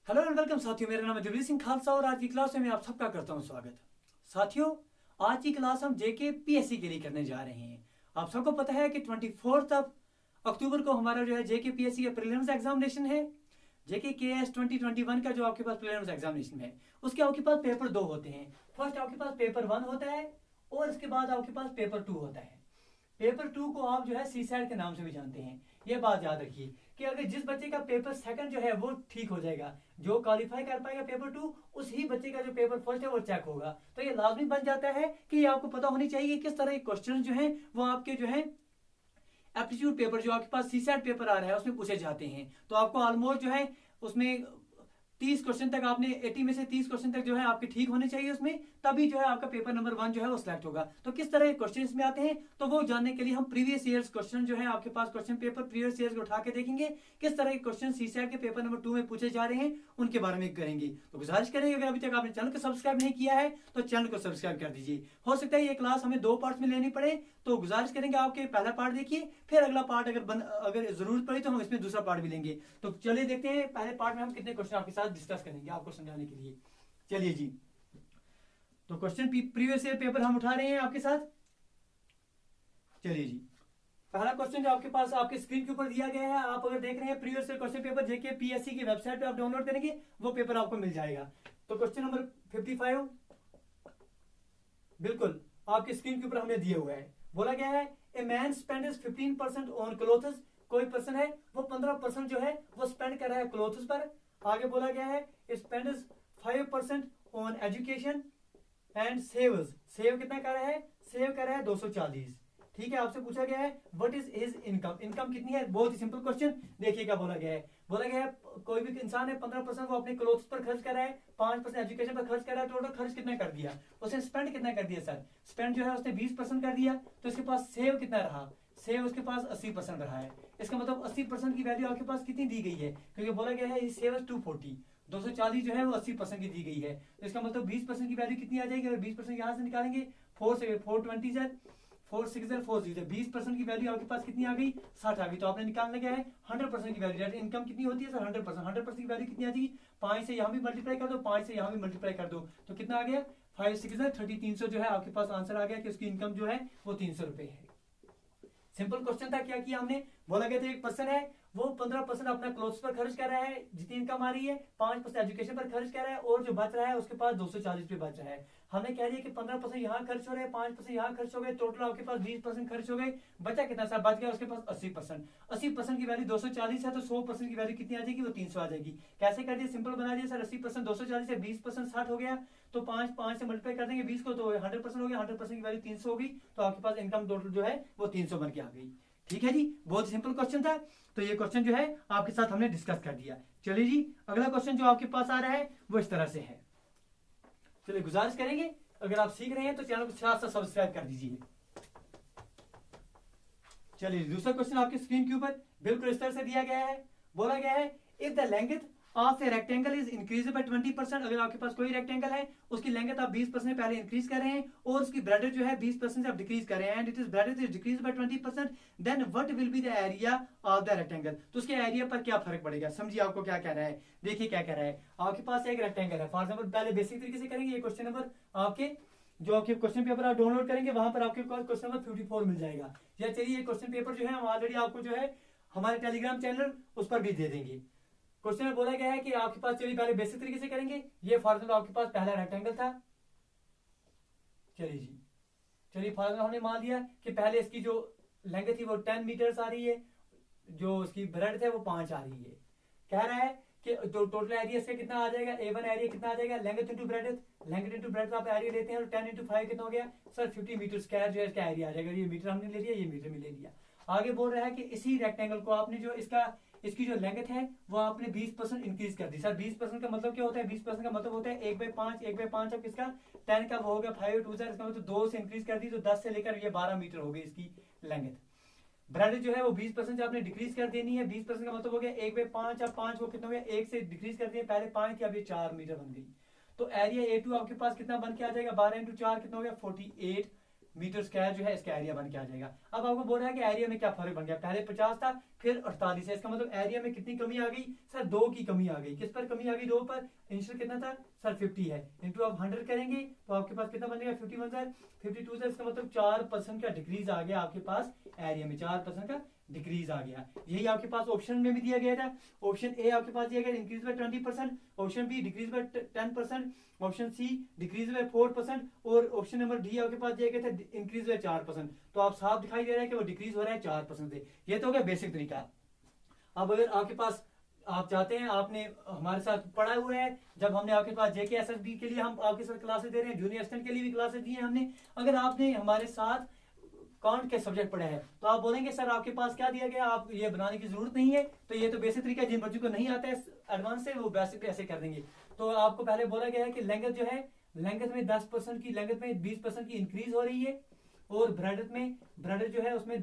Hello and welcome साथियों, मेरा नाम है दिलवीर सिंह खालसा और आज की क्लास में मैं आप सबका करता हूं स्वागत। साथियों, आज की क्लास हम जेके पीएससी के लिए करने जा रहे हैं। आप सबको पता है कि 24 अक्टूबर को हमारा जो है जेके पीएससी का प्रीलिम्स एग्जामिनेशन है। जेके के एस 2021 का जो आपके पास प्रीलिम्स एग्जामिनेशन है उसके आपके पास पेपर दो होते हैं। फर्स्ट आपके पास पेपर 1 होता है और इसके बाद आपके पास पेपर 2 होता है। पेपर 2 को आप जो है सी सैट के नाम से भी जानते हैं। ये बात याद रखिए कि अगर जिस बच्चे का पेपर सेकंड जो है वो ठीक हो जाएगा, जो क्वालिफाई कर पाएगा पेपर 2, उसी बच्चे का जो पेपर फर्स्ट है वो चेक होगा। तो ये लाजमी बन जाता है कि ये आपको पता होनी चाहिए किस तरह के क्वेश्चन जो है वो आपके जो है एप्टीट्यूड पेपर जो आपके पास सी सैट पेपर आ रहा है उसमें पूछे जाते हैं। तो आपको ऑलमोस्ट जो है उसमें 30 क्वेश्चन तक आपने 80 में से 30 क्वेश्चन तक जो है आपके ठीक होने चाहिए उसमें, तभी जो है आपका पेपर नंबर 1 जो है वो सिलेक्ट होगा। तो किस तरह के क्वेश्चन इसमें आते हैं तो वो जानने के लिए हम प्रीवियस ईयर्स क्वेश्चन जो है आपके पास क्वेश्चन पेपर प्रीवियस ईयर्स को उठा के देखेंगे किस तरह के क्वेश्चन सीसैट के पेपर नंबर 2 में पूछे जा रहे हैं उनके बारे में करेंगे। तो गुजारिश करेंगे अगर अभी तक आपने चैनल को सब्सक्राइब नहीं किया है तो चैनल को सब्सक्राइब कर दीजिए। हो सकता है ये क्लास हमें 2 पार्ट्स में लेनी पड़े, तो गुजारिश करेंगे आपके पहला पार्ट देखिए, फिर अगला पार्ट अगर जरूरत पड़ी तो हम इसमें दूसरा पार्ट भी लेंगे। तो चलिए देखते हैं पहले पार्ट में हम कितने क्वेश्चन आपके साथ डिस्कस करेंगे आपको समझाने के लिए। चलिए जी, तो क्वेश्चन प्रीवियस ईयर पेपर हम उठा रहे हैं आपके साथ। चलिए जी, पहला क्वेश्चन जो आपके पास आपके स्क्रीन के ऊपर दिया गया है, आप अगर देख रहे हैं प्रीवियस ईयर क्वेश्चन पेपर जेके पीएससी की वेबसाइट पे आप डाउनलोड करेंगे वो पेपर आपको मिल जाएगा। तो क्वेश्चन नंबर 55 बिल्कुल आपके स्क्रीन के ऊपर हमने दिए हुए है। बोला गया है a man spends 15% on clothes. कोई पर्सन है वो 15% जो है वो स्पेंड कर रहा है क्लोथ्स पर। आगे बोला गया है spends 5% on education and saves. Save कितना कर रहा है? सेव कर रहा है 240। ठीक है, आपसे पूछा गया है what is his income. Income कितनी है? बहुत ही सिंपल क्वेश्चन। देखिए क्या बोला गया है। बोला गया है कोई भी इंसान है 15% वो अपने क्लोथ्स पर खर्च कर रहा है, 5% एजुकेशन पर खर्च कर रहा है। टोटल खर्च कितना कर दिया उसने? स्पेंड कितना कर दिया सर? स्पेंड जो है उसने 20% कर दिया। तो इसके पास सेव कितना रहा? सेव उसके पास 80% रहा है। इसका मतलब 80% की वैल्यू आपके पास कितनी दी गई है? क्योंकि बोला गया है सेव 240, 240 जो है वो 80% की दी गई है। तो इसका मतलब 20% की वैल्यू कितनी आ जाएगी? अगर 20% यहां से निकालेंगे 4 से 420 सर 4 6 40, 20% की वैल्यू आपके पास कितनी आ गई? 60 आ गई। तो आपने निकालना क्या है? 100% की वैल्यू। इनकम कितनी होती है सर? 100%। 100% की वैल्यू कितनी आ जाएगी? 5 से यहाँ भी मल्टीप्लाई कर दो, 5 से यहाँ भी मल्टीप्लाई कर दो, तो कितना आ गया? 5 6 30, 300 जो है आपके पास आंसर आ गया कि उसकी इनकम जो है वो 300 रुपए है। सिंपल क्वेश्चन था। क्या किया हमने? बोला गया था एक पर्सन है वो 15% अपना क्लोथ्स पर खर्च कर रहा है जितनी इनकम आ रही है, 5% एजुकेशन पर खर्च कर रहा है और जो बच रहा है उसके पास 240 रुपए बच रहा है। हमने कह दिया कि 15% यहाँ खर्च हो रहे हैं, 5% यहाँ खर्च हो गए, टोटल आपके पास 20% खर्च हो गए। बचा कितना सा? बच गया उसके पास 80%। 80% की वैल्यू 240 है तो 100% की वैल्यू कितनी आ जाएगी? वो 300 आ जाएगी। कैसे कर दिया? सिंपल बना दिया सर। 80% 240 है, 20% 60 हो गया, तो 5 से मल्टीप्लाई कर देंगे 20 को, तो 100% हो गया। 100% की वैल्यू 300 होगी, तो आपके पास इनकम टोटल जो है वो 300 बन के आ गई। ठीक है जी, बहुत सिंपल क्वेश्चन था। तो ये क्वेश्चन जो है आपके साथ हमने डिस्कस कर दिया। चलिए जी, अगला क्वेश्चन जो आपके पास आ रहा है वो इस तरह से है। चलिए, गुजारिश करेंगे अगर आप सीख रहे हैं तो चैनल को साथ साथ सब्सक्राइब कर दीजिए। चलिए, दूसरा क्वेश्चन आपके स्क्रीन के ऊपर बिल्कुल इस तरह से दिया गया है। बोला गया है if the length of a rectangle is increase by 20%। अगर आपके पास कोई रेक्टेंगल है उसकी लेंथ आप 20% पहले इंक्रीज कर रहे हैं और उसकी ब्रेडथ जो है 20% से आप डिक्रीज कर रहे हैं, and it is breadth is decrease by 20%, then what will be the area of the rectangle. तो उसके एरिया पर क्या फर्क पड़ेगा? समझिए आपको क्या कह रहा है। देखिए क्या कह रहा है। आपके पास एक रेक्टेंगल है, फॉर एग्जाम्पल पहले बेसिक तरीके से करेंगे। ये क्वेश्चन नंबर आपके जो आपके क्वेश्चन पेपर आप डाउनलोड करेंगे वहां पर आपके क्वेश्चन नंबर 54 मिल जाएगा। या चलिए ये क्वेश्चन पेपर जो है हम ऑलरेडी आपको जो है हमारे टेलीग्राम चैनल उस पर भी दे देंगे। क्वेश्चन में बोला गया है कि आपके पास, चलिए पहले बेसिक तरीके से करेंगे। ये फॉर एग्जाम्पल आपके पास पहला रेक्टेंगल था। चलिए जी, चलिए फॉर एग्जाम्पल हमने मान लिया कि पहले इसकी जो लेंथ थी वो 10 मीटर्स आ रही है, जो उसकी ब्रेडथ है वो 5 आ रही है। कह रहा है कि तो टोटल एरिया से कितना आ जाएगा? A1 एरिया कितना आ जाएगा? Length into breadth. Length into breadth आप एरिया लेते हैं तो 10 इंटू 5 कितना हो गया सर? 50 मीटर स्क्वायर जो है इसका एरिया आ जाएगा। ये मीटर हमने ले लिया, ये मीटर में ले लिया। आगे बोल रहा है कि इसी रेक्टेंगल को आपने जो इसकी जो लेंथ है वो आपने 20% इंक्रीज कर दी। सर 20% का मतलब क्या होता है? 20% का मतलब होता है 1/5। 1/5 अब किसका? 10 का वो हो गया 5 2 इसका मतलब 2 से इंक्रीज कर दी, तो 10 से लेकर ये 12 मीटर हो गई इसकी लेंथ। ब्रेड जो है वो 20% से आपने डिक्रीज कर देनी है। 20% का मतलब हो गया 1/5। अब 5 को कितना हो गया? 1 से डिक्रीज कर दिया, पहले 5 थी अब ये 4 मीटर बन गई। तो एरिया A2 आपके पास कितना बन के आ जाएगा? 12 इंटू 4 कितना हो गया? 48 मीटर स्क्वायर जो है इसका एरिया बन के आ जाएगा। अब आपको बोल रहा है कि एरिया में क्या फर्क बन गया, पहले 50 था फिर 48 है, इसका मतलब एरिया में कितनी कमी आ गई सर, 2 की कमी आ गई। किस पर कमी आ गई, 2 पर। इनिशियल कितना था सर 50 है, इंटू आप 100 करेंगे तो आपके पास कितना बनेगा 51 सर 52 सर, इसका मतलब 4% का डिक्रीज आ गया आपके पास एरिया में, 4% का डिक्रीज आ गया। यही आपके पास ऑप्शन में भी दिया गया था। ऑप्शन ए आपके पास दिया गया increase by 20%, option B decrease by 10%, option C decrease by 4% और ऑप्शन नंबर डी आपके पास दिया गया था इंक्रीज बाय 4%। तो आप साफ दिखाई दे रहा है कि वो डिक्रीज हो रहा है 4% से। ये तो हो गया बेसिक तरीका। अब अगर आपके पास आप चाहते हैं, आपने हमारे साथ पढ़ा हुआ है, जब हमने आपके पास जेके एसएसबी के लिए हम आपके साथ क्लासेस दे रहे हैं, जूनियर असिस्टेंट के लिए भी क्लासेस दी हैं हमने। अगर आपने हमारे साथ काउंट के सब्जेक्ट पढ़े हैं तो आप बोलेंगे सर आपके पास क्या दिया गया, आप ये बनाने की जरूरत नहीं है। तो ये तो बेसिक तरीका, जिन बच्चों को नहीं आता है एडवांस से वो बेसिक ऐसे कर देंगे। तो आपको पहले बोला गया है कि लेंथ जो है, लेंथ में 10% की, लेंथ में 20% की इंक्रीज हो रही है और ब्रेडथ जो है उसमें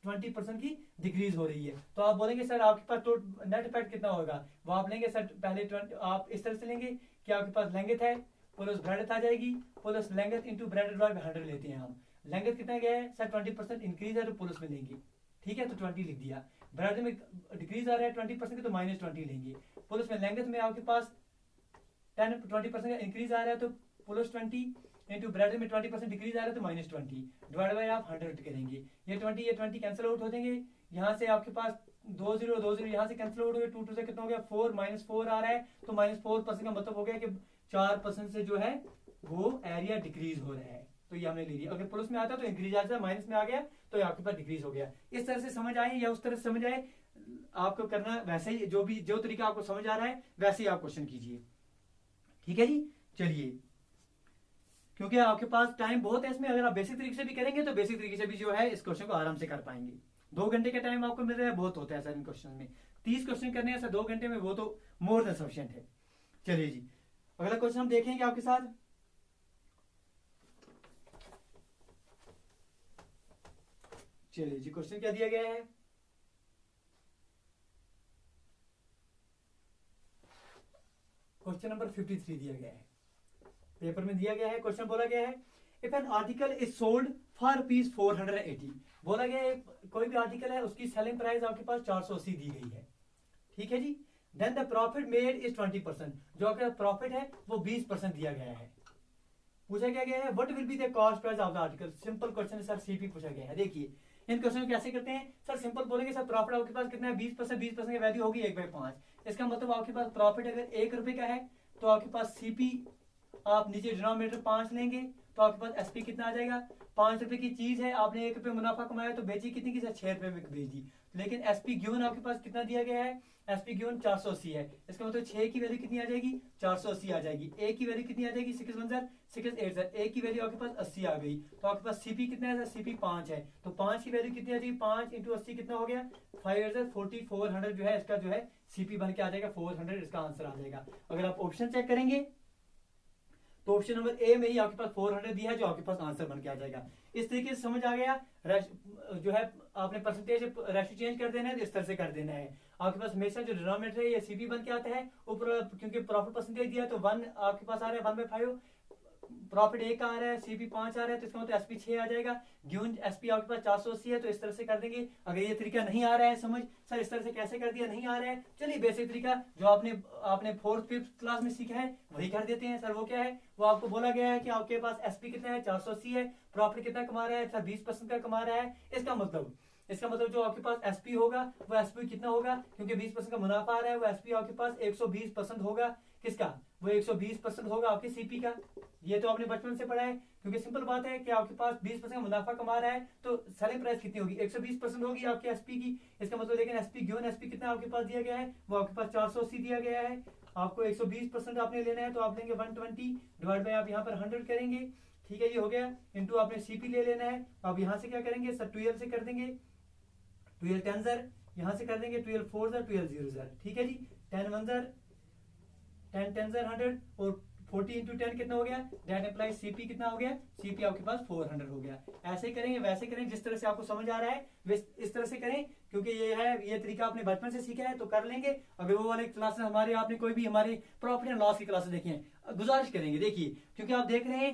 20% की डिक्रीज हो रही है। तो आप बोलेंगे सर आपके पास तो नेट इफेक्ट कितना होगा, वो आप लेंगे सर पहले 20, आप इस तरह से लेंगे कि आपके पास लेंथ है प्लस ब्रेडथ आ जाएगी, plus length into breadth by 100 लेते हैं हम। लेंथ कितना गया है सर 20% इंक्रीज है तो प्लस में लेंगे, ठीक है, तो 20 लिख दिया। ब्रेडथ में डिक्रीज आ रहा है 20% की तो -20 लेंगे। प्लस में लेंथ में आपके पास 20% का इंक्रीज आ रहा है तो प्लस 20 इंटू ब्रेडथ में 20% डिक्रीज आ रहा है तो -20 डिवाइड बाय आप 100 करेंगे। ये 20 कैंसिल आउट हो जाएंगे, यहाँ से आपके पास 2 0 यहाँ से कैंसिल आउट हो गया, 2 2 से कितना हो गया 4 -4 आ रहा है तो -4% का मतलब हो गया कि 4% से जो है वो एरिया डिक्रीज हो रहा है। तो ये हमने ले लिया। अगर प्लस में आता तो इंक्रीज आता, माइनस में आ गया तो आपके पास डिक्रीज हो गया। इस तरह से समझ आए या उस तरह से समझ आए, आपको करना वैसे ही, जो तरीका आपको समझ आ रहा है वैसे ही आप क्वेश्चन कीजिए, ठीक है जी। चलिए, क्योंकि आपके पास टाइम बहुत है इसमें, अगर आप बेसिक तरीके से भी करेंगे तो बेसिक तरीके से भी जो है इस क्वेश्चन को आराम से कर पाएंगे। 2 घंटे का टाइम आपको मिल रहा है, बहुत होता है सर इन क्वेश्चन में। 30 क्वेश्चन करने हैं सर 2 घंटे में, वो तो मोर देन सफिशिएंट है। चलिए जी, अगला क्वेश्चन हम देखेंगे आपके साथ। चलिए जी, क्वेश्चन क्या दिया गया है, क्वेश्चन नंबर 53 दिया गया है, पेपर में दिया गया है। क्वेश्चन बोला गया है if an article is sold for rupees 480, बोला गया है कोई भी आर्टिकल है उसकी सेलिंग प्राइस आपके पास 480 दी गई है, ठीक है जी। Then the profit made is 20%, जो आपका प्रॉफिट है वो 20% दिया गया है। पूछा गया है what will be the cost price of the article, simple question है सर, सीपी पूछा गया है। देखिए इन क्वेश्चन को कैसे करते हैं सर, सिंपल बोलेंगे सर प्रॉफिट आपके पास कितना है 20%, 20% की वैल्यू होगी 1/5। इसका मतलब आपके पास प्रॉफिट अगर 1 रुपए का है तो आपके पास सीपी आप नीचे डिनोमिनेटर 5 लेंगे तो आपके पास एसपी कितना आ जाएगा, 5 रुपए की चीज है, आपने 1 रुपए मुनाफा कमाया तो बेची कितनी की सर 6 रुपए में बेची। लेकिन एसपी गिवन आपके पास कितना दिया गया है, एसपी गिवन 480 है, इसका मतलब 6 की वैल्यू कितनी आ जाएगी 480 आ जाएगी। ए की वैल्यू कितनी आ जाएगी 6 1 सर 6 8 सर, ए की वैल्यू आपके पास 80 आ गई। तो आपके पास सीपी कितना है सर, सीपी 5 है, तो 5 की वैल्यू कितनी आ जाएगी, 5 इंटू 80 कितना हो गया 5 4400 जो है इसका जो है सीपी बन के आ जाएगा 400, इसका आंसर आ जाएगा। अगर आप ऑप्शन चेक करेंगे तो ऑप्शन नंबर ए में ही आपके पास 400 दिया है, जो आपके पास आंसर बन के आ जाएगा। इस तरीके से समझ आ गया। जो है आपने परसेंटेज रेशियो चेंज कर देना है तो इस तरह से कर देना है। आपके पास हमेशा जो डिनोमिनेटर है ये सीपी बन के आता है, ऊपर क्योंकि प्रॉफिट परसेंटेज दिया है तो 1 आपके पास आ रहा है 1/5, प्रॉफिट 1 का आ रहा है, सीपी 5 आ रहा है तो इसका मतलब एसपी 6 आ जाएगा। गिवन एसपी आपके पास 480 है तो इस तरह से कर देंगे। अगर ये तरीका नहीं आ रहा है समझ सर, इस तरह से कैसे कर दिया, नहीं आ रहा है, चलिए बेसिक तरीका जो आपने 4th 5th क्लास में सीखा है वही कर देते हैं। सर वो क्या है, वो आपको बोला गया है कि आपके पास एसपी कितना है 480 है, प्रॉफिट कितना कमा रहा है सर 20% का कमा रहा है। इसका मतलब जो आपके पास एसपी होगा वो एसपी कितना होगा, क्योंकि 20% का मुनाफा आ रहा है, वो एसपी आपके पास 120% होगा। किसका, वो 120% होगा आपके सीपी का। ये तो आपने बचपन से पढ़ा है, क्योंकि सिंपल बात है कि आपके पास 20% का मुनाफा कमा रहा है तो सेलिंग प्राइस कितनी होगी 120% होगी आपके एसपी की। इसका मतलब लेकिन एसपी गिवन एसपी कितना आपके पास दिया गया है, वो आपके पास 480 दिया गया है। आपको 120% आपने लेना है तो आप लेंगे 120 डिवाइड बाय आप यहाँ पर 100 करेंगे, ठीक है, ये हो गया। इंटू आपने सीपी ले लेना है, आप यहाँ से क्या करेंगे सर 12 से कर देंगे, 12 10 सर, यहाँ से कर देंगे 12 4 सर 12 0 सर, ठीक है जी। 10 1 सर 10 10 सर 100 और 40 इंटू 10 कितना हो गया, दैट इम्प्लाइज सीपी कितना हो गया, सीपी आपके पास 400 हो गया। ऐसे करेंगे वैसे करें, जिस तरह से आपको समझ आ रहा है इस तरह से करें, क्योंकि ये तरीका आपने बचपन से सीखा है तो कर लेंगे। अगर वो वाले क्लासेस हमारे आपने कोई भी हमारे प्रॉफिट एंड लॉस की क्लासेस देखी हैं, गुजारिश करेंगे देखिए, क्योंकि आप देख रहे हैं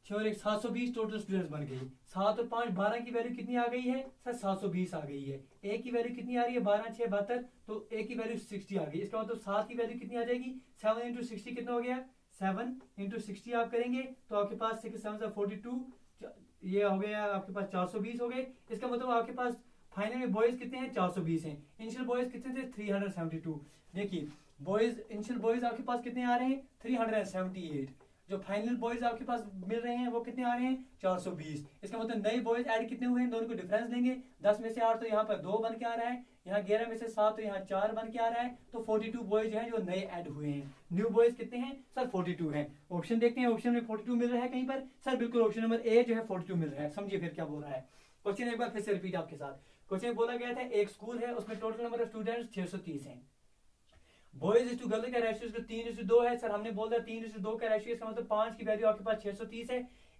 6 और 1 720 टोटल स्टूडेंट्स बन गई। 7 और 5 12 की वैल्यू कितनी आ गई है सर 720 आ गई है। ए की वैल्यू कितनी आ रही है 12 6 72, तो ए की वैल्यू 60 आ गई। इसका मतलब 7 की वैल्यू कितनी आ जाएगी 7 इंटू 60 कितना हो गया 7 इंटू 60 आप करेंगे तो आपके पास 6 7 42, ये हो गया आपके पास 420 हो गए। इसका मतलब आपके पास फाइनल में बॉयज कितने हैं 420 हैं। इनिशियल बॉयज कितने थे 372। देखिए बॉयज इनिशियल बॉयज आपके पास कितने आ रहे हैं 378। जो फाइनल बॉयज आपके पास मिल रहे हैं वो कितने आ रहे हैं 420। इसका मतलब नए बॉयज ऐड कितने हुए हैं दोनों को डिफरेंस लेंगे 10 में से 8 तो यहाँ पर 2 बन के आ रहा है, यहाँ 11 में से 7 तो यहाँ 4 बन के आ रहा है, तो 42 बॉयज हैं जो नए ऐड हुए हैं। न्यू बॉयज कितने हैं सर 42 हैं। ऑप्शन देखते हैं ऑप्शन में 42 मिल रहा है कहीं पर सर बिल्कुल ऑप्शन नंबर ए जो है 42 मिल रहा है। समझिए फिर क्या बोल रहा है क्वेश्चन एक बार फिर से रिपीट आपके साथ। क्वेश्चन बोला गया था एक स्कूल है उसमें टोटल नंबर ऑफ स्टूडेंट्स 630 हैं। बॉयज टू गर्ल का रेशियो 3:2 है सर। हमने बोल दिया 3:2 का रेशियो, इसका मतलब 5 की वैल्यू आपके पास 630 है,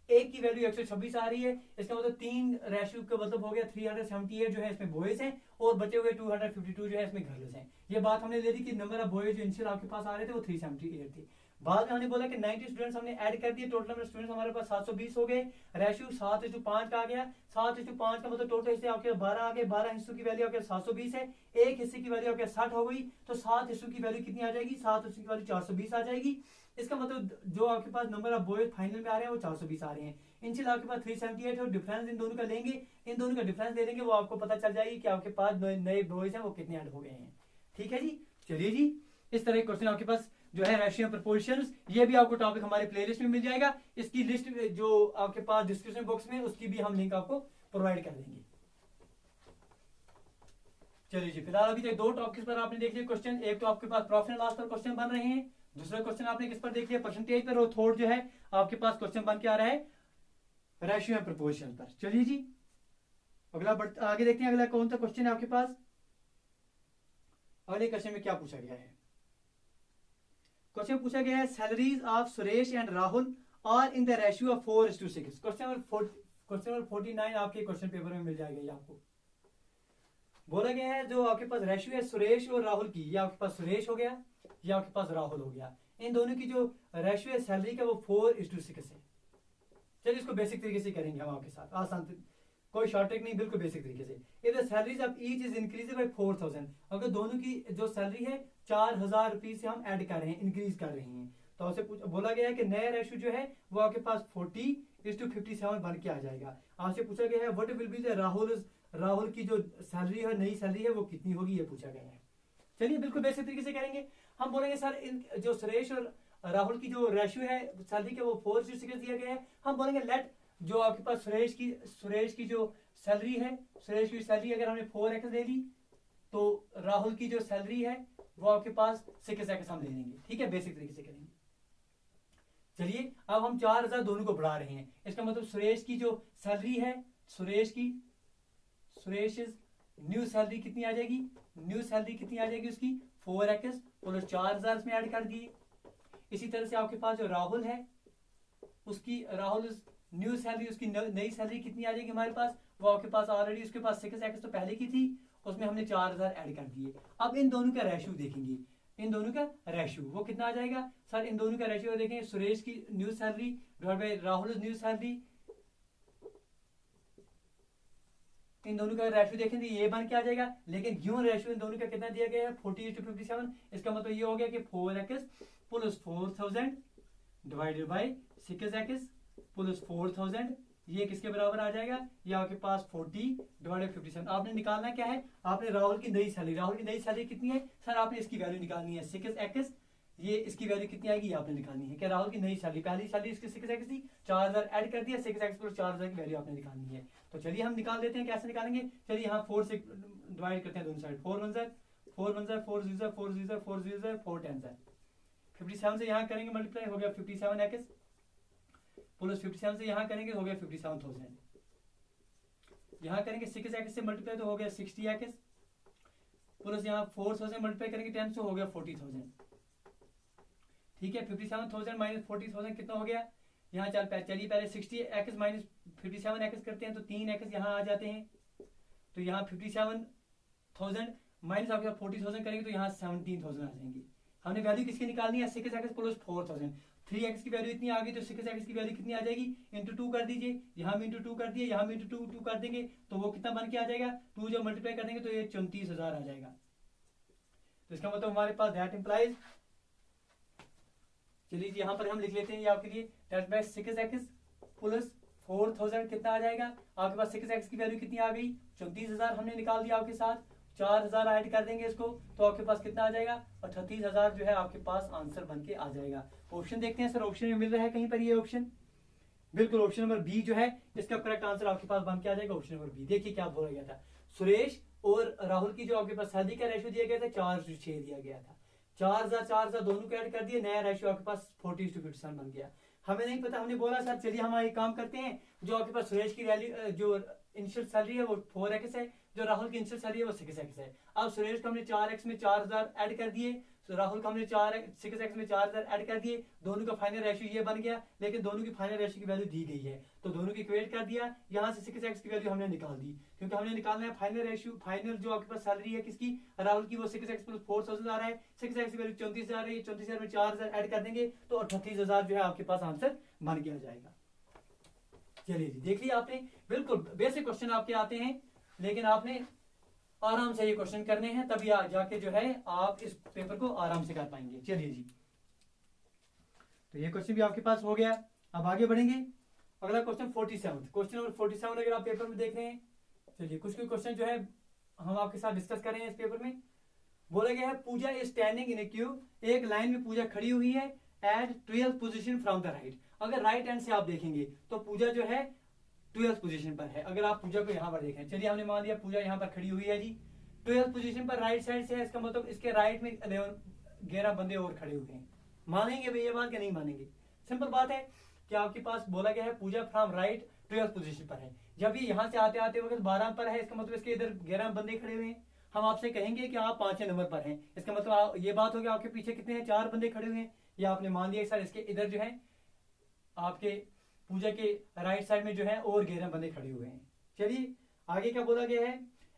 एक की वैल्यू 126 आ रही है। इसका मतलब 3 रेशियो का मतलब हो गया 378 जो है इसमें बॉयज हैं और बचे हुए 252 जो है इसमें गर्ल्स हैं। ये बात हमने ले ली कि नंबर ऑफ बॉयज जो इनिशियल आपके पास आ रहे थे वो 378 थे। बाद में हमने बोला कि 90 स्टूडेंट्स हमने ऐड कर दिए, टोटल नंबर स्टूडेंट्स हमारे पास 720 हो गए। रेशियो 7:5 का आ गया। 7:5 का मतलब टोटल हिस्से आपके 12 आ गए, 12 हिस्सों की वैल्यू आपके 720 है, एक हिस्से की वैल्यू आपके 60 हो गई, तो 7 हिस्सों की वैल्यू कितनी आ जाएगी 7 हिस्सों की वैल्यू 420 आ जाएगी। इसका मतलब जो आपके पास नंबर ऑफ बॉयज फाइनल में आ रहे हैं वो 420 आ रहे हैं। इनिशियल आपके पास 378 है और डिफरेंस इन दोनों का लेंगे, इन दोनों का डिफरेंस ले लेंगे, वो आपको पता चल जाएगी कि आपके पास नए बॉयज हैं वो कितने ऐड हो गए हैं। ठीक है जी, चलिए जी, इस तरह के क्वेश्चन आपके पास जो है रेशियो प्रपोर्शंस, ये भी आपको टॉपिक हमारे प्लेलिस्ट में मिल जाएगा। इसकी लिस्ट जो आपके पास डिस्क्रिप्शन बॉक्स में उसकी भी हम लिंक आपको प्रोवाइड कर देंगे। चलिए जी, फिलहाल अभी तक 2 टॉपिक्स पर आपने देख लिया क्वेश्चन। एक तो आपके पास प्रॉफिट एंड लॉस पर क्वेश्चन बन रहे हैं, दूसरा क्वेश्चन आपने किस पर देख लिया परसेंटेज पर, और थर्ड जो है आपके पास क्वेश्चन बन के आ रहा है रेशियो एंड प्रपोर्शन पर। चलिए जी, अगला आगे देखते हैं अगला कौन सा क्वेश्चन है आपके पास। अगले क्वेश्चन में क्या पूछा गया है, क्वेश्चन पूछा गया है salaries of Suresh and Rahul are in the ratio of 4:6। Question number 49 आपके क्वेश्चन पेपर में मिल जाएगा। ये आपको बोला गया है जो आपके पास रेशियो है सुरेश और राहुल की, ये आपके पास सुरेश हो गया, ये आपके पास राहुल हो गया, इन दोनों की जो रेशियो है सैलरी का वो 4:6 है। चलिए इसको बेसिक तरीके से करेंगे हम आपके साथ, आसान कोई शॉर्ट ट्रिक नहीं, बिल्कुल बेसिक तरीके से। If the salaries of each is increase by 4000, अगर दोनों की जो सैलरी है 4000 रुपीज से हम ऐड कर रहे हैं, इंक्रीज कर रहे हैं, तो आपसे बोला गया है कि नया रेशियो जो है वो आपके पास 40:57 बन के आ जाएगा। आपसे पूछा गया है what will be the Rahul की जो सैलरी है नई सैलरी है वो कितनी होगी, ये पूछा गया है। चलिए बिल्कुल बेसिक तरीके से करेंगे। हम बोलेंगे सर इन जो सुरेश और राहुल की जो रेशियो है सैलरी के वो 4:6 दिया गया है। हम बोलेंगे लेट जो आपके पास सुरेश की जो सैलरी है, सुरेश की सैलरी अगर हमने 4x ले ली तो राहुल की जो सैलरी है वो आपके पास 6x हम ले लेंगे। ठीक है, बेसिक तरीके से करेंगे। चलिए अब हम 4000 दोनों को बढ़ा रहे हैं, इसका मतलब सुरेश की जो सैलरी है सुरेश न्यू सैलरी कितनी आ जाएगी, न्यू सैलरी कितनी आ जाएगी उसकी 4x प्लस 4000 इसमें ऐड कर दिए। इसी तरह से आपके पास जो राहुल है उसकी न्यू सैलरी उसकी नई सैलरी कितनी आ जाएगी हमारे पास, वो आपके पास ऑलरेडी उसके पास 6x तो पहले की थी, उसमें हमने 4000 ऐड कर दिए। अब इन दोनों का रेशियो देखेंगे, इन दोनों का रेशियो वो कितना आ जाएगा सर, इन दोनों का रेशियो देखें सुरेश की new salary divide by Rahul new salary, इन दोनों का रेशियो देखेंगे ये बन के आ जाएगा। लेकिन गिवन रेशियो इन दोनों का कितना दिया गया है 40:57, इसका मतलब ये हो गया कि 4x plus 4000 divided by 6x plus 4000, ये किसके बराबर आ जाएगा, ये आपके पास 40/57। आपने निकालना क्या है, आपने राहुल की नई सैलरी कितनी है सर, आपने इसकी वैल्यू निकालनी है 6x, ये इसकी वैल्यू कितनी आएगी ये आपने निकालनी है। क्या राहुल की नई सैलरी, पहली सैलरी इसकी 6x थी, 4000 ऐड कर दिया, 6x प्लस 4000 की वैल्यू आपने निकालनी है। तो चलिए हम निकाल देते हैं, कैसे निकालेंगे, चलिए यहाँ 4 से डिवाइड करते हैं दोनों साइड, 4 1 4 0 4 0 4 0 4 10 57 से यहाँ करेंगे मल्टीप्लाई, हो गया 57x प्लस 57 से यहाँ करेंगे हो गया 57000, यहाँ करेंगे 6x से मल्टीप्लाई तो हो गया 60x प्लस यहाँ 400 से मल्टीप्लाई करेंगे 10 से हो गया 40000। ठीक है, 57000 माइनस 40000 कितना हो गया, यहाँ चलिए पहले 60x माइनस 57x करते हैं तो 3x यहाँ आ जाते हैं, तो यहाँ 57000 माइनस आपके 40000 करेंगे तो यहाँ 17000 आ जाएंगे। हमने वैल्यू किसकी निकालनी है 6x प्लस 4000, 3x की वैल्यू इतनी आ गई तो 6x की वैल्यू कितनी आ जाएगी, इंटू 2 कर दीजिए, यहाँ भी इंटू 2 कर दिए, यहाँ भी इंटू 2 कर देंगे तो वो कितना बन के आ जाएगा, 2 जब मल्टीप्लाई कर देंगे तो ये 34,000 आ जाएगा। तो इसका मतलब हमारे पास दैट इंप्लाइज, चलिए यहाँ पर हम लिख लेते हैं ये आपके लिए, दैट बाय 6x प्लस 4000 कितना आ जाएगा, आपके पास 6x की वैल्यू कितनी आ गई, 34,000 हमने निकाल दिया आपके साथ, 4,000 ऐड कर देंगे इसको तो आपके पास कितना आ जाएगा, और 38,000 जो है आपके पास आंसर बन के आ जाएगा। ऑप्शन देखते हैं सर, ऑप्शन में मिल रहा है कहीं पर ये ऑप्शन, बिल्कुल ऑप्शन नंबर बी जो है इसका करेक्ट आंसर आपके पास बन के आ जाएगा, ऑप्शन नंबर बी। देखिए क्या बोला गया था, सुरेश और राहुल की जो आपके पास सैलरी का रेशियो दिया गया था 4:6 दिया गया था, 4,000 दोनों को ऐड कर दिए, नया रेशियो आपके पास 40:57 बन गया। हमें नहीं पता, हमने बोला सर चलिए हम एक काम करते हैं, जो आपके पास सुरेश की वैल्यू जो इनिशियल सैलरी है वो 4x है, जो राहुल की इनिशियल सैलरी है वो 6x है। अब सुरेश को हमने 4x में 4,000 ऐड कर दिए, तो राहुल को हमने 6x में 4,000 ऐड कर दिए, दोनों का फाइनल रेशियो ये बन गया, लेकिन दोनों की फाइनल रेशियो की वैल्यू दी गई है तो दोनों की इक्वेट कर दिया, यहाँ से 6x की वैल्यू हमने निकाल दी, क्योंकि हमने निकालना है फाइनल रेशियो, फाइनल जो आपके पास सैलरी है किसकी, राहुल की, वो 6x प्लस 4,000 आ रहा है, 6x की वैल्यू 34,000 आ रही है, 34,000 में 4,000 ऐड कर देंगे तो 38,000 जो है आपके पास आंसर बन के आ जाएगा। चलिए जी, देख लिया आपने, बिल्कुल बेसिक क्वेश्चन आपके आते हैं, लेकिन आपने आराम से ये क्वेश्चन करने हैं, तभी जाके जो है आप इस पेपर को आराम से कर पाएंगे। चलिए जी, तो ये क्वेश्चन भी आपके पास हो गया। अब आगे बढ़ेंगे, अगला क्वेश्चन 47, क्वेश्चन नंबर 47 अगर आप पेपर में देख रहे हैं, चलिए कुछ क्वेश्चन जो है हम आपके साथ डिस्कस कर रहे हैं इस पेपर में। बोला गया है Pooja is standing in a queue, एक लाइन में पूजा खड़ी हुई है, at 12th position from the right. अगर राइट हैंड से आप देखेंगे तो पूजा जो है 12th पोजीशन पर है। अगर आप पूजा को यहाँ पर देखें, चलिए हमने मान लिया पूजा यहाँ पर खड़ी हुई है जी, 12th पोजीशन पर राइट साइड से है, इसका मतलब इसके राइट में 11 बंदे और खड़े हुए हैं। मानेंगे भाई ये बात या नहीं मानेंगे? सिंपल बात है कि आपके पास बोला गया है पूजा फ्रॉम राइट 12th पोजीशन पर है, जब ये यहाँ से आते आते वक्त 12 पर है, इसका मतलब इसके इधर 11 बंदे खड़े हुए हैं। हम आपसे कहेंगे कि आप 5वें नंबर पर हैं, इसका मतलब ये बात होगी आपके पीछे कितने हैं, 4 बंदे खड़े हुए हैं। या आपने मान लिया सर इसके इधर जो है आपके पूजा के राइट साइड में जो है और 11 बंदे खड़े हुए हैं। चलिए आगे क्या बोला गया है,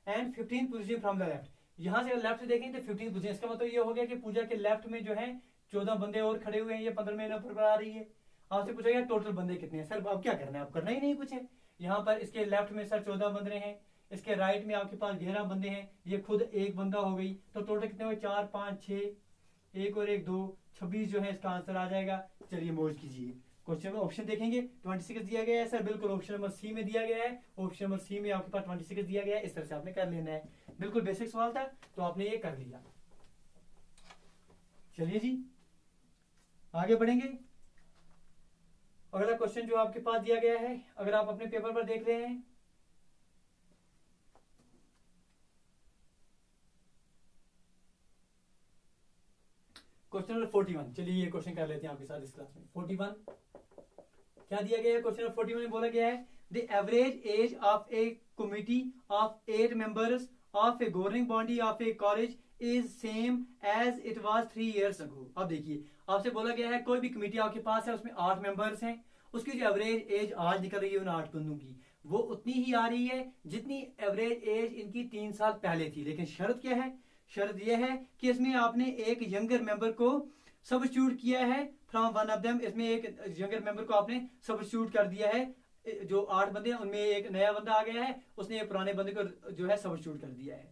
and 15th position from the left. यहाँ से लेफ्ट से देखेंगे तो 15th पोजीशन, इसका मतलब ये हो गया कि पूजा के लेफ्ट में जो है 14 बंदे और खड़े हुए हैं, ये 15वें नंबर पर आ रही है। आपसे पूछा गया टोटल बंदे कितने हैं, सर अब क्या करना है, अब करना ही नहीं कुछ है। यहाँ पर इसके लेफ्ट में सर 14 बंदे हैं, इसके राइट में आपके पास 11 बंदे हैं, ये खुद एक बंदा हो गई, तो टोटल कितने हुए, 4 5 6, 1 और 1 2, 26 जो है इसका आंसर आ जाएगा। चलिए मौज कीजिए, क्वेश्चन में ऑप्शन देखेंगे 26 दिया गया है सर, बिल्कुल ऑप्शन नंबर सी में दिया गया है, ऑप्शन नंबर सी में आपके पास 26 दिया गया है। इस तरह से आपने कर लेना है, बिल्कुल बेसिक सवाल था तो आपने ये कर लिया। चलिए जी आगे बढ़ेंगे, अगला क्वेश्चन जो आपके पास दिया गया है, अगर आप अपने पेपर पर देख रहे हैं, क्वेश्चन नंबर 41। चलिए ये क्वेश्चन कर लेते हैं आपके साथ इस क्लास में। 41 क्या दिया गया है, क्वेश्चन नंबर 41 में बोला गया है the average age of a committee of 8 members of a governing body of a college is same as it was 3 years ago। अब देखिए आपसे बोला गया है कोई भी कमेटी आपके पास है, उसमें 8 मेंबर्स हैं, उसकी जो एवरेज एज आज निकल रही है उन 8 बंदों की, वो उतनी ही आ रही है जितनी एवरेज एज इनकी 3 साल पहले थी। लेकिन शर्त क्या है, शर्त यह है कि इसमें आपने एक यंगर मेंबर को सब्स्टिट्यूट किया है फ्रॉम वन ऑफ देम, इसमें एक यंगर मेंबर को आपने सब्स्टिट्यूट कर दिया है, जो 8 बंदे हैं उनमें एक नया बंदा आ गया है, उसने एक पुराने बंदे को जो है सब्स्टिट्यूट कर दिया है।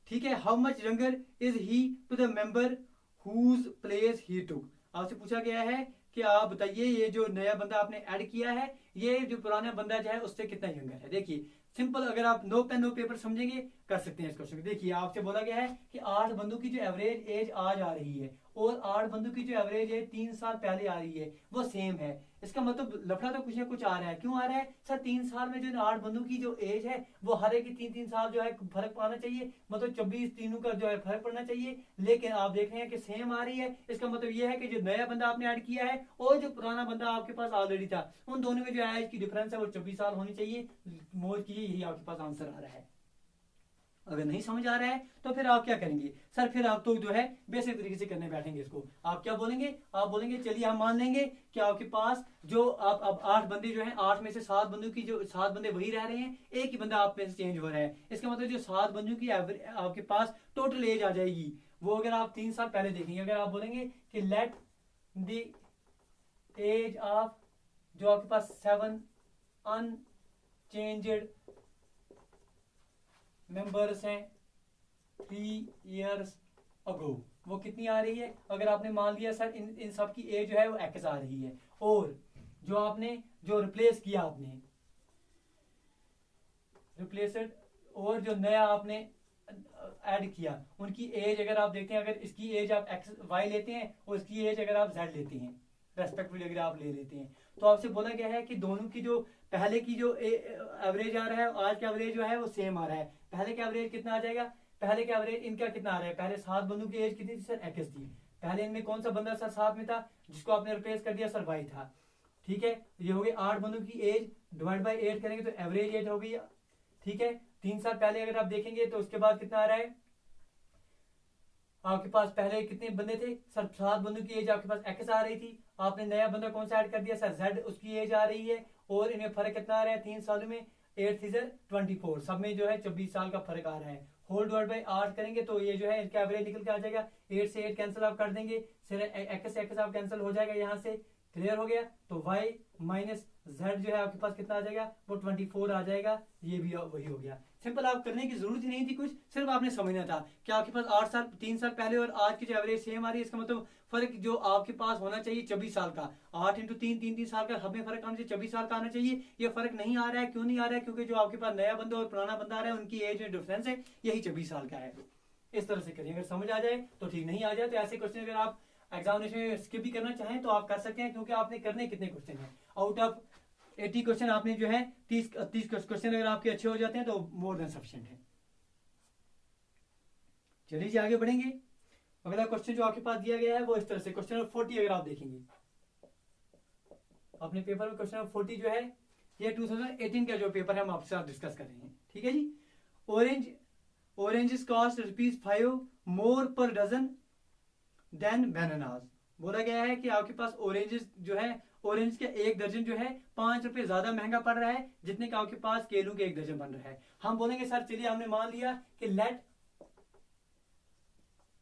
ठीक है, how much younger is he to the member whose place he took. आपसे पूछा गया है कि आप बताइए ये जो नया बंदा आपने ऐड किया है, ये जो पुराना बंदा जो है उससे कितना यंगर है। देखिए सिंपल, अगर आप नो पेन नो पेपर समझेंगे कर सकते हैं इस क्वेश्चन को। देखिए आपसे बोला गया है कि 8 बंदों की जो एवरेज एज आज आ रही है और 8 बंदों की जो एवरेज एज 3 साल पहले आ रही है वो सेम है। इसका मतलब लफड़ा तो कुछ ना कुछ आ रहा है। क्यों आ रहा है सर, 3 साल में जो 8 बंदों की जो एज है वो हर एक की 3-3 साल जो है फर्क पाना चाहिए, मतलब 24 तीनों का जो है फर्क पड़ना चाहिए। लेकिन आप देख रहे हैं कि सेम आ रही है। इसका मतलब ये है कि जो नया बंदा आपने ऐड किया है और जो पुराना बंदा आपके पास ऑलरेडी था, उन दोनों में जो एज की डिफरेंस है वो 24 साल होनी चाहिए। मौज की यही आपके पास आंसर आ रहा है। अगर नहीं समझ आ रहा है तो फिर आप क्या करेंगे सर, फिर आप तो जो है बेसिक तरीके से करने बैठेंगे इसको। आप क्या बोलेंगे, आप बोलेंगे चलिए हम मान लेंगे कि आपके पास जो आप अब 8 बंदे जो हैं, 8 में से 7 बंदों की जो 7 बंदे वही रह रहे हैं, एक ही बंदा आप में से चेंज हो रहा है। इसका मतलब जो 7 बंदों की आपके पास टोटल एज आ जाएगी वो अगर आप 3 साल पहले देखेंगे, अगर आप बोलेंगे कि लेट दी एज ऑफ जो आपके पास 7 अनचेंज्ड मेंबर्स हैं 3 years अगो, वो कितनी आ रही है? अगर आपने मान लिया सर इन सब की एज जो है वो एक्स आ रही है, और जो आपने जो रिप्लेस किया आपने रिप्लेसड और जो नया आपने ऐड किया उनकी एज अगर आप देखते हैं, अगर इसकी एज आप एक्स वाई लेते हैं और इसकी एज अगर आप जेड लेते हैं रेस्पेक्टिवली अगर आप ले लेते हैं, तो आपसे बोला गया है कि दोनों की जो पहले की जो एवरेज आ रहा है आज का एवरेज जो है वो सेम आ रहा है। पहले का एवरेज कितना आ जाएगा? पहले का एवरेज इनका कितना आ रहा है? पहले 7 बंदों की एज कितनी थी सर? एक्स थी। पहले इनमें कौन सा बंदा सर साथ में था जिसको आपने रिप्लेस कर दिया? सर वाई था। ठीक है, ये हो गई 8 बंदों की एज, डिवाइड बाई 8 करेंगे तो एवरेज एज हो गई। ठीक है, 3 साल पहले अगर आप देखेंगे तो उसके बाद कितना आ रहा है आपके पास? पहले कितने बंदे थे सर? 7 बंदों की एज आपके पास एक्स आ रही थी, आपने नया बंदा कौन सा ऐड कर दिया? सर जेड, उसकी एज आ रही है, और इन्हें फर्क कितना आ रहा है 3 सालों में? 8 थी 24, सब में जो है 24 साल का फर्क आ रहा है। होल डिवाइड बाई 8 करेंगे तो ये जो है इसका एवरेज निकल के आ जाएगा। 8 से 8 कैंसिल आप कर देंगे, फिर एक्स से एक्स आप कैंसिल हो जाएगा यहाँ से, क्लियर हो गया। तो y माइनस जेड जो है आपके पास कितना आ जाएगा? वो 24 आ जाएगा। ये भी वही हो गया। सिंपल, आप करने की जरूरत ही नहीं थी कुछ, सिर्फ आपने समझना था कि आपके पास 8 साल 3 साल पहले और आज की जो एवरेज सेम आ रही है, इसका मतलब फर्क जो आपके पास होना चाहिए 24 साल का। 8 इंटू 3 3 साल का, हमें फर्क आना चाहिए 24 साल का आना चाहिए। ये फर्क नहीं आ रहा है, क्यों नहीं आ रहा है? क्योंकि जो आपके पास नया बंदा और पुराना बंदा आ रहा है उनकी एज में डिफरेंस है, यही 24 साल का है। इस तरह से करिए, अगर समझ आ जाए तो ठीक, नहीं आ जाए तो ऐसे क्वेश्चन अगर आप एग्जामिनेशन में स्किप भी करना चाहें तो आप कर सकते हैं, क्योंकि आपने करने कितने क्वेश्चन हैं? आउट ऑफ 80 क्वेश्चन आपने जो है 30 क्वेश्चन अगर आपके अच्छे हो जाते हैं तो मोर देन सफिशिएंट है। चलिए जी आगे बढ़ेंगे। अगला क्वेश्चन जो आपके पास दिया गया है वो इस तरह से, क्वेश्चन नंबर 40 अगर आप देखेंगे अपने पेपर में, क्वेश्चन नंबर 40 जो है ये 2018 का जो पेपर है हम आपसे साथ डिस्कस कर रहे हैं। ठीक है जी। ऑरेंज कॉस्ट ₹5 मोर पर डजन देन बनानास। बोला गया है कि आपके पास ऑरेंजेस जो है, ऑरेंज का 1 दर्जन जो है 5 रुपए ज्यादा महंगा पड़ रहा है जितने का आपके पास केलों के 1 दर्जन बन रहा है। हम बोलेंगे सर चलिए हमने मान लिया कि let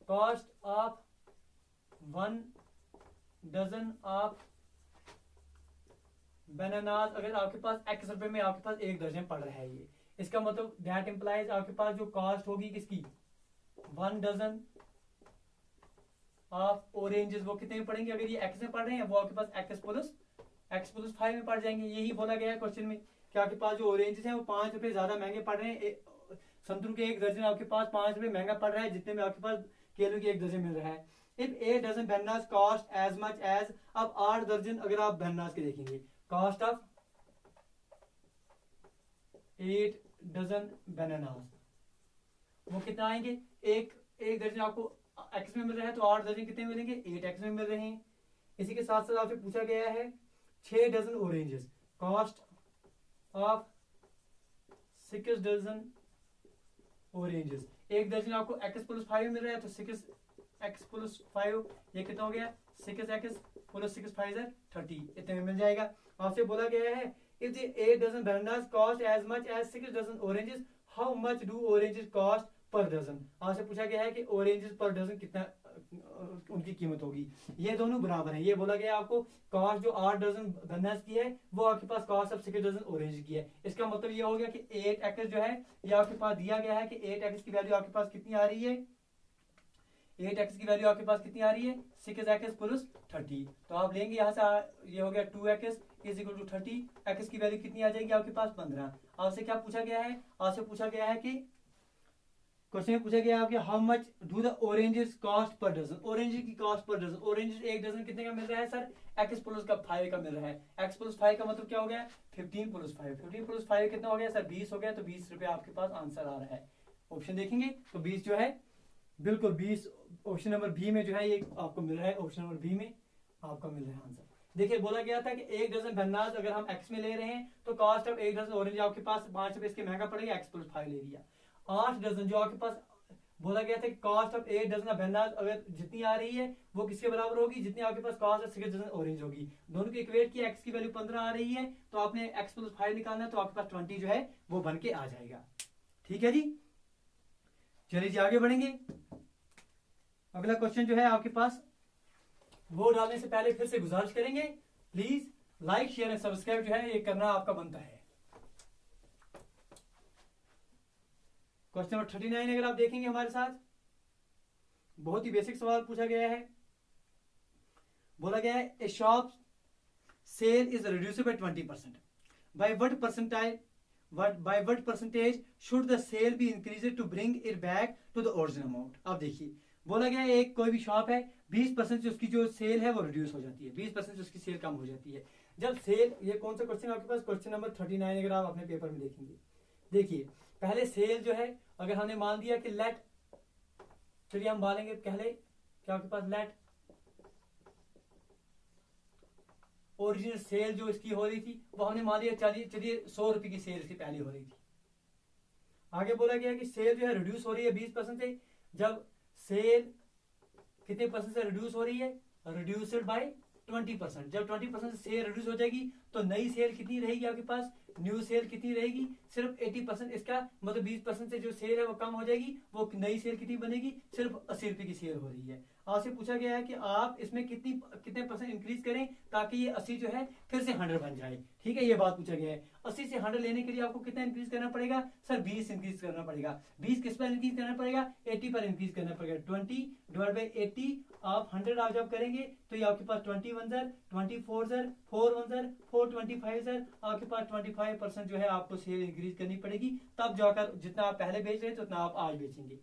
cost of 1 dozen of bananas, अगर आपके पास x रुपए में आपके पास 1 दर्जन पड़ रहा है, ये इसका मतलब दैट इंप्लाइज आपके पास जो कॉस्ट होगी किसकी? 1 डजन ऑफ ऑरेंजेस, वो कितने में पड़ेंगे? अगर ये x में पड़ रहे हैं वो आपके पास x प्लस 5 में पड़ जाएंगे। यही बोला गया है क्वेश्चन में कि आपके पास जो ऑरेंजेस हैं वो 5 रुपए ज्यादा महंगे पड़ रहे हैं। संतरों के 1 दर्जन आपके पास 5 रुपए महंगा पड़ रहा है जितने में आपके पास केलों की 1 दर्जन मिल रहा है। If 8 dozen bananas cost as much as, अब 8 दर्जन अगर आप बनानास के देखेंगे, कॉस्ट ऑफ 8 डजन बनानास वो कितना आएंगे? एक दर्जन आपको x में मिल रहा है तो 8 दर्जन कितने मिलेंगे? 8x में मिल रहे हैं। इसी के साथ साथ आपसे पूछा गया है 6 dozen oranges, cost of 6 dozen oranges. 1 दर्जन आपको x प्लस 5 मिल रहा है तो 6x प्लस 5 ये कितना हो गया? 6x प्लस 6 5 30, इतने में मिल जाएगा। आपसे बोला गया है if the 8 dozen bananas cost as much as 6 dozen oranges, how much do oranges cost per dozen. आपसे पूछा गया है कि ऑरेंजेस पर डजन कितना उनकी कीमत होगी। ये दोनों बराबर हैं। ये बोला गया आपको कॉस्ट जो 8 डजन बनानास की है वो आपके पास कॉस्ट ऑफ 6 डजन ऑरेंज की है। इसका मतलब ये हो गया कि 8x जो है ये आपके पास दिया गया है कि 8x की वैल्यू आपके पास कितनी आ रही है? 8x की वैल्यू आपके पास कितनी आ रही है? 6x plus 30। तो आप लेंगे यहाँ से, ये हो गया 2x is equal to 30। x की वैल्यू कितनी आ जाएगी आपके पास? 15। आपसे क्या पूछा गया है? आपसे पूछा गया है कि क्वेश्चन में पूछा गया आपके how much do the oranges cost per dozen. Orange की cost per dozen, orange 1 dozen कितने का मिल रहा है सर? x प्लस का 5 का मिल रहा है। x प्लस 5 का मतलब क्या हो गया? 15 प्लस 5। 15 प्लस 5 कितना हो गया सर? 20 हो गया। तो 20 रुपए आपके पास आंसर आ रहा है। ऑप्शन देखेंगे तो 20 जो है बिल्कुल 20 ऑप्शन नंबर बी में जो है ये आपको मिल रहा है। ऑप्शन नंबर बी में आपका मिल रहा है आंसर। देखिए बोला गया था कि 1 डजन बनानास अगर हम x में ले रहे हैं तो कॉस्ट ऑफ 1 डजन ऑरेंज आपके पास 5 रुपए इसके महंगा पड़ेगा, x प्लस 5 ले लिया। 8 डजन जो आपके पास बोला गया था कि कॉस्ट ऑफ 8 डजन बनानास अगर जितनी आ रही है वो किसके बराबर होगी? जितनी आपके पास कॉस्ट ऑफ 6 डजन ऑरेंज होगी। दोनों की इक्वेट की x की वैल्यू 15 आ रही है तो आपने x प्लस 5 निकालना है तो आपके पास 20 जो है वो बन के आ जाएगा। ठीक है जी। चलिए जी आगे बढ़ेंगे। अगला क्वेश्चन जो है आपके पास वो डालने से पहले फिर से गुजारिश करेंगे please like share and subscribe जो है ये करना आपका बनता है। क्वेश्चन नंबर 39 अगर आप देखेंगे हमारे साथ, बहुत ही बेसिक सवाल पूछा गया है। बोला गया है a shop sale is reduced by 20%, by what percentage should the sale be increased to bring it back to the original amount. अब देखिए बोला गया है एक कोई भी शॉप है, 20% उसकी जो सेल है वो रिड्यूस हो जाती है, 20% उसकी सेल कम हो जाती है। जब सेल, ये कौन सा क्वेश्चन आपके पास, क्वेश्चन नंबर 39 अगर आप अपने पेपर में देखेंगे, देखिए पहले सेल जो है अगर हमने मान दिया कि लेट, चलिए हम मानेंगे पहले क्या आपके पास लेट ओरिजिनल सेल जो इसकी हो रही थी वो हमने मान लिया, चलिए 100 रुपए की सेल इसकी पहले हो रही थी। आगे बोला गया कि सेल जो है रिड्यूस हो रही है 20% से। जब सेल कितने परसेंट से रिड्यूस हो रही है, रिड्यूस्ड बाय 20%। जब 20% सेल रिड्यूस हो जाएगी तो नई सेल कितनी रहेगी आपके पास, न्यू सेल कितनी रहेगी, सिर्फ 80%। इसका मतलब 20% से जो सेल है वो कम हो जाएगी, वो नई सेल कितनी बनेगी, सिर्फ 80 रुपए की सेल हो रही है। आपसे पूछा गया है कि आप इसमें कितने परसेंट इंक्रीज करें ताकि ये 80 जो है फिर से 100 बन जाए। ठीक है, ये बात पूछा गया है। 80 से 100 लेने के लिए आपको कितना इंक्रीज करना पड़ेगा सर, 20 इंक्रीज करना पड़ेगा। 20 किस पर इंक्रीज करना पड़ेगा, 80 पर इंक्रीज करना पड़ेगा। 20 डिवाइड बाई 80 आप 100 आप जब करेंगे तो ये आपके पास 21 सर, 24 सर, 4 1 सर, 4 25 सर, आपके पास 25% जो है आपको सेल इंक्रीज करनी पड़ेगी। तब जाकर जितना आप पहले बेच रहे थे उतना आप आज बेचेंगे।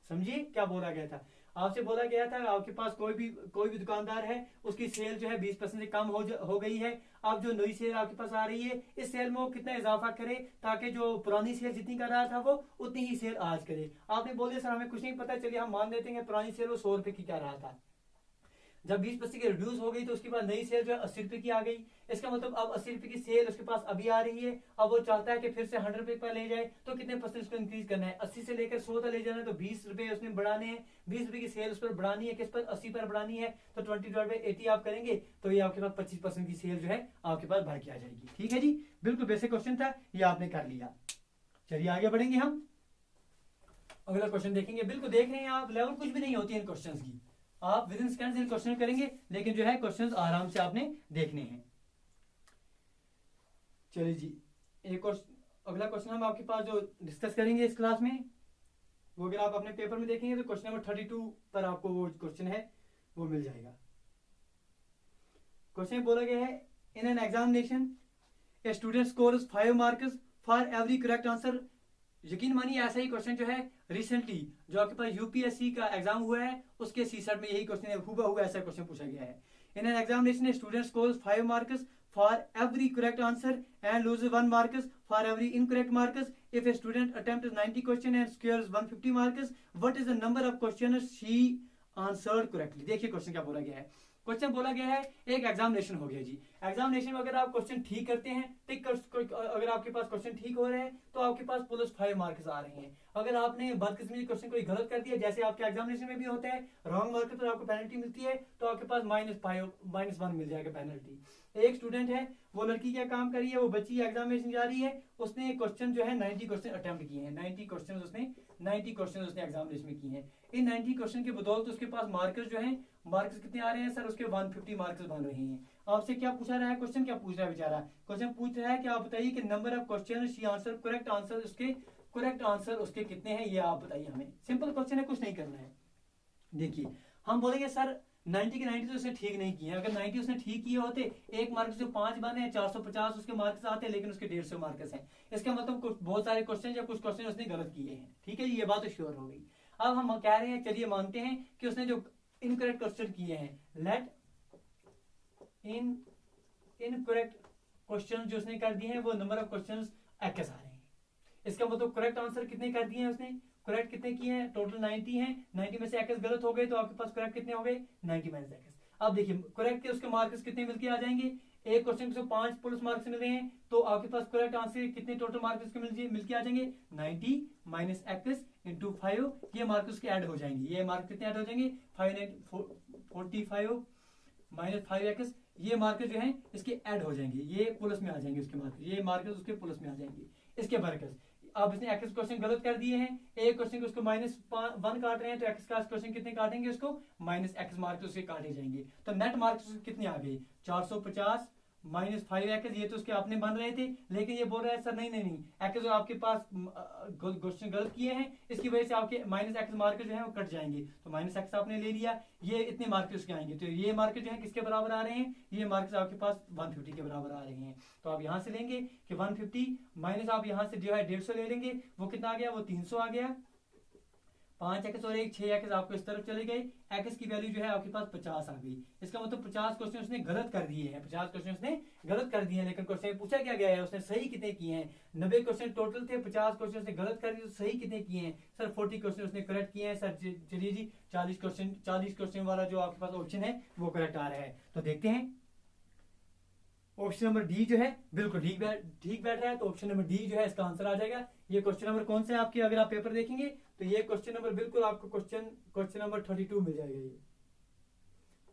समझिए क्या बोला गया था। आपसे बोला गया था आपके पास कोई भी दुकानदार है, उसकी सेल जो है 20% से कम हो गई है। अब जो नई सेल आपके पास आ रही है, इस सेल में वो कितना इजाफा करे ताकि जो पुरानी सेल जितनी कर रहा था वो उतनी ही सेल आज करे। आपने बोले सर हमें कुछ नहीं पता, चलिए हम मान लेते हैं पुरानी सेल वो 100 रुपए की कर रहा था। जब 20% की रिड्यूस हो गई तो उसके बाद नई सेल जो है 80 रुपए की आ गई। इसका मतलब अब 80 रुपए की सेल उसके पास अभी आ रही है। अब वो चाहता है कि फिर से 100 रुपए पर ले जाए, तो कितने परसेंट उसको इंक्रीज करना है, 80 से लेकर 100 तक ले जाना है, तो 20 रुपए उसने बढ़ाने हैं। 20 रुपए की सेल उस पर बढ़ानी है, किस पर, 80 पर बढ़ानी है। तो 20/80 आप करेंगे तो ये आपके पास 25% की सेल जो है आपके पास भर के आ जाएगी। ठीक है जी, बिल्कुल बेसिक क्वेश्चन था, ये आपने कर लिया। चलिए आगे बढ़ेंगे हम, अगला क्वेश्चन देखेंगे। बिल्कुल देख रहे हैं आप, लेवल कुछ भी नहीं होती है इन क्वेश्चन की, आप with in second in question करेंगे, लेकिन जो है क्वेश्चंस आराम से आपने देखने हैं। चलिए जी, एक अगला क्वेश्चन हम आपके पास जो डिस्कस करेंगे इस क्लास में, वो अगर आप अपने पेपर में देखेंगे तो क्वेश्चन नंबर 32 पर आपको वो क्वेश्चन है वो मिल जाएगा। क्वेश्चन बोला गया है in an examination a student scores 5 marks for every correct answer. यकीन मानिए ऐसा ही क्वेश्चन जो है रिसेंटली जो आपके पास यूपीएससी का एग्जाम हुआ है उसके सीसेट में यही क्वेश्चन है, हुबहू ऐसा क्वेश्चन पूछा गया है। In an examination student scores 5 marks for every correct answer and loses 1 marks for every incorrect marks. If a student attempts 90 question and scores 150 marks, what is the number of questions she answered correctly? देखिए question क्या बोला गया है। Question बोला गया है एक examination हो गया जी, एग्जामिनेशन में अगर आप क्वेश्चन ठीक करते हैं, अगर आपके पास क्वेश्चन ठीक हो रहे हैं तो आपके पास +5 मार्क्स आ रहे हैं। अगर आपने बदकिस्मती क्वेश्चन कोई गलत कर दिया, जैसे आपके एग्जामिनेशन में भी होता है, रॉन्ग मार्क पर आपको पेनल्टी मिलती है, तो आपके पास -1 मिल जाएगा पेनल्टी। एक स्टूडेंट है, वो लड़की क्या काम कर रही है, वो बच्ची एग्जामिनेशन जा रही है, उसने क्वेश्चन जो है 90 क्वेश्चन अटेम्प्ट किए हैं, 90 क्वेश्चन उसने एग्जामिनेशन में किए हैं। इन 90 क्वेश्चन के बदौलत उसके पास मार्क्स जो हैं, मार्क्स कितने आ रहे हैं सर, उसके 150 मार्क्स बन रहे हैं। आपसे क्या पूछा रहा है क्वेश्चन, क्या पूछ रहा है बेचारा, क्वेश्चन पूछ रहा है कि आप बताइए कि number of question she answer, correct answer उसके कितने हैं, ये आप बताइए हमें। सिंपल क्वेश्चन है, कुछ नहीं करना है। देखिए हम बोलेंगे सर 90 के 90 तो उसने ठीक नहीं किए। अगर 90 उसने ठीक किए होते, एक मार्क्स जो 5 बने हैं, 450 उसके मार्क्स आते हैं, लेकिन उसके 150 मार्क्स हैं। इसका मतलब कुछ बहुत सारे क्वेश्चन या कुछ क्वेश्चन उसने गलत किए हैं। ठीक है, ये बात तो श्योर हो गई। अब हम कह रहे हैं, चलिए मानते हैं कि उसने जो इनकरेक्ट क्वेश्चन किए हैं, लेट इनकरेक्ट क्वेश्चन जो उसने कर दिए हैं वो नंबर ऑफ क्वेश्चन एक्स आ रहे हैं। इसका मतलब करेक्ट आंसर कितने कर दिए हैं उसने, करेक्ट कितने किए हैं, टोटल 90 हैं, 90 में से एक्स गलत हो गए तो आपके पास करेक्ट कितने हो गए, 90 माइनस एक्स। अब देखिए करेक्ट के उसके मार्क्स कितने मिलके आ जाएंगे, एक क्वेश्चन को 5 प्लस मार्क्स मिल रहे हैं, तो आपके पास करेक्ट आंसर कितने टोटल मार्क्स उसके मिलके आ जाएंगे, 90 माइनस एक्स इंटू 5, ये मार्क्स उसके ऐड हो जाएंगे। ये मार्क्स कितने ऐड हो जाएंगे, 45 माइनस 5x, ये मार्क्स जो हैं इसके ऐड हो जाएंगे, ये प्लस में आ जाएंगे उसके मार्क्स, ये मार्क्स उसके प्लस में आ जाएंगे। इसके बरकस अब इसने एक्स क्वेश्चन गलत कर दिए हैं, एक क्वेश्चन को उसको -1 काट रहे हैं, तो एक्स का क्वेश्चन कितने काटेंगे, उसको -x मार्क्स उसके काटे जाएंगे। तो नेट मार्क्स कितने आ गए, 450 -5x। ये तो उसके अपने बन रहे थे, लेकिन ये बोल रहा है सर नहीं नहीं नहीं, एक्स जो आपके पास क्वेश्चन गलत किए हैं, इसकी वजह से आपके -x मार्क जो है वो कट जाएंगे। तो -x आपने ले लिया, ये इतने मार्क उसके आएंगे। तो ये मार्क जो है किसके बराबर आ रहे हैं, ये मार्क्स आपके पास 150 के बराबर आ रहे हैं। तो आप यहां से लेंगे कि 150 माइनस आप यहां से जो है 150 ले लेंगे, वो कितना आ गया, वो 300 आ गया। 5x और एक 6x आपको इस तरफ चले गए, x की वैल्यू जो है आपके पास 50 आ गई। इसका मतलब 50 क्वेश्चन उसने गलत कर दिए हैं, 50 क्वेश्चन उसने गलत कर दिए हैं। लेकिन क्वेश्चन पूछा क्या गया है, उसने सही कितने किए हैं, 90 क्वेश्चन टोटल थे, 50 क्वेश्चन उसने गलत कर दिए, तो सही कितने किए हैं सर, 40 क्वेश्चन उसने करेक्ट किए हैं सर। चलिए जी 40 क्वेश्चन वाला जो आपके पास ऑप्शन है वो करेक्ट आ रहा है। तो देखते हैं ऑप्शन नंबर डी जो है बिल्कुल ठीक बैठ रहा है। तो ऑप्शन नंबर डी जो है इसका आंसर आ जाएगा। ये क्वेश्चन नंबर कौन सा है आपके, अगर आप पेपर देखेंगे तो ये क्वेश्चन नंबर बिल्कुल आपको क्वेश्चन नंबर 32 मिल जाएगा। ये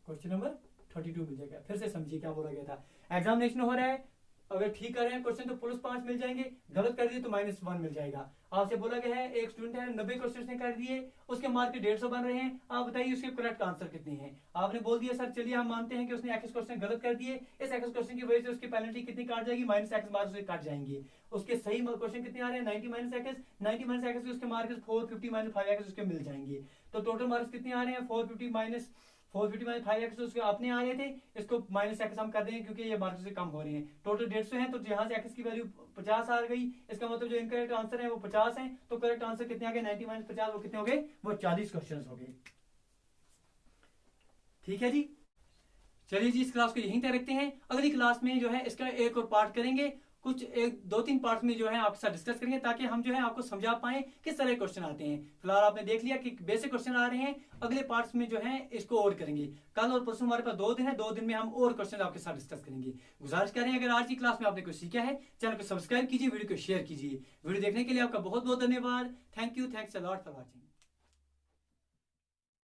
क्वेश्चन नंबर 32 मिल जाएगा। फिर से समझिए क्या बोला गया था, एग्जामिनेशन हो रहा है, अगर ठीक कर रहे हैं क्वेश्चन तो +5 मिल जाएंगे, गलत कर दिए तो -1 मिल जाएगा। आपसे बोला गया है एक स्टूडेंट है 90 क्वेश्चन ने कर दिए, उसके मार्क 150 बन रहे हैं, आप बताइए उसके करेक्ट आंसर कितने हैं। आपने बोल दिया सर चलिए हम मानते हैं कि उसने एक्स क्वेश्चन गलत कर दिए, इस एक्स क्वेश्चन की वजह से उसकी पेनल्टी कितनी काट जाएगी, -x मार्क्स उसके काट जाएंगे। उसके सही क्वेश्चन कितने आ रहे हैं, 90 -x उसके मार्क्स 450 -5x उसके मिल जाएंगे। तो टोटल मार्क्स कितने आ रहे हैं, 450 -5x उसके अपने आ रहे थे, इसको -x हम कर देंगे क्योंकि ये मार्क्स से कम हो रहे हैं। टोटल 150 है, तो यहाँ से x की वैल्यू 50 आ गई, इसका मतलब जो इनकरेक्ट आंसर है वो 50 है। तो करेक्ट आंसर कितने आ गए, 90 - 50 वो कितने हो गए, वो 40 क्वेश्चन हो गए। ठीक है जी, चलिए जी इस क्लास को यहीं तक रखते हैं। अगली क्लास में जो है इसका एक और पार्ट करेंगे, कुछ 2-3 पार्ट्स में जो है आपके साथ डिस्कस करेंगे, ताकि हम जो है आपको समझा पाए किस तरह क्वेश्चन आते हैं। फिलहाल आपने देख लिया कि बेसिक क्वेश्चन आ रहे हैं, अगले पार्ट्स में जो है इसको और करेंगे। कल और परसों हमारे पास 2 दिन है, 2 दिन में हम और क्वेश्चन आपके साथ डिस्कस करेंगे। गुजारिश करें अगर आज की क्लास में आपने कुछ सीखा है, चैनल को सब्सक्राइब कीजिए, वीडियो को शेयर कीजिए। वीडियो देखने के लिए आपका बहुत बहुत धन्यवाद। Thank you, thanks a lot for watching.